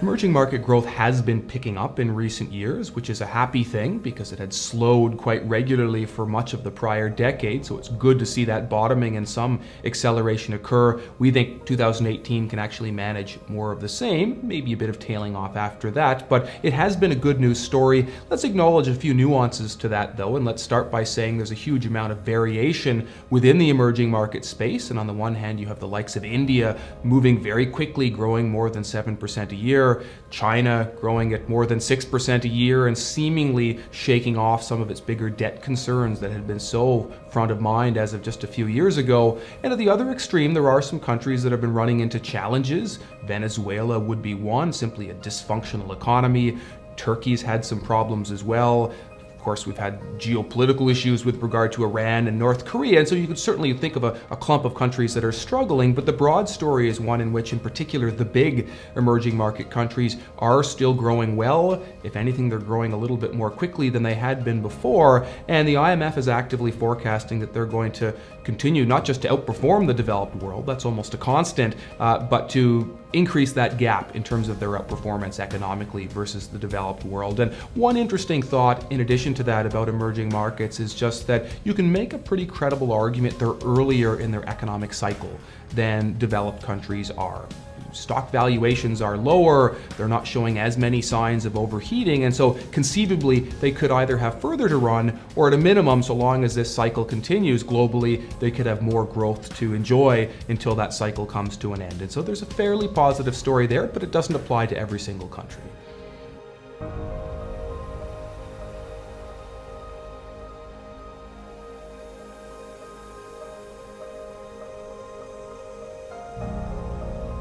Emerging market growth has been picking up in recent years, which is a happy thing because it had slowed quite regularly for much of the prior decade. So it's good to see that bottoming and some acceleration occur. We think 2018 can actually manage more of the same, maybe a bit of tailing off after that, but it has been a good news story. Let's acknowledge a few nuances to that though, and let's start by saying there's a huge amount of variation within the emerging market space. And on the one hand, you have the likes of India moving very quickly, growing more than 7% a year. China growing at more than 6% a year and seemingly shaking off some of its bigger debt concerns that had been so front of mind as of just a few years ago. And at the other extreme, there are some countries that have been running into challenges. Venezuela would be one, simply a dysfunctional economy. Turkey's had some problems as well. Of course, we've had geopolitical issues with regard to Iran and North Korea, and so you could certainly think of a clump of countries that are struggling, but the broad story is one in which, in particular, the big emerging market countries are still growing well. If anything, they're growing a little bit more quickly than they had been before, and the IMF is actively forecasting that they're going to continue not just to outperform the developed world, that's almost a constant, but to increase that gap in terms of their outperformance economically versus the developed world. And one interesting thought in addition to that about emerging markets is just that you can make a pretty credible argument they're earlier in their economic cycle than developed countries are. Stock valuations are lower, they're not showing as many signs of overheating, and so conceivably they could either have further to run, or at a minimum, so long as this cycle continues globally, they could have more growth to enjoy until that cycle comes to an end. And so there's a fairly positive story there, but it doesn't apply to every single country.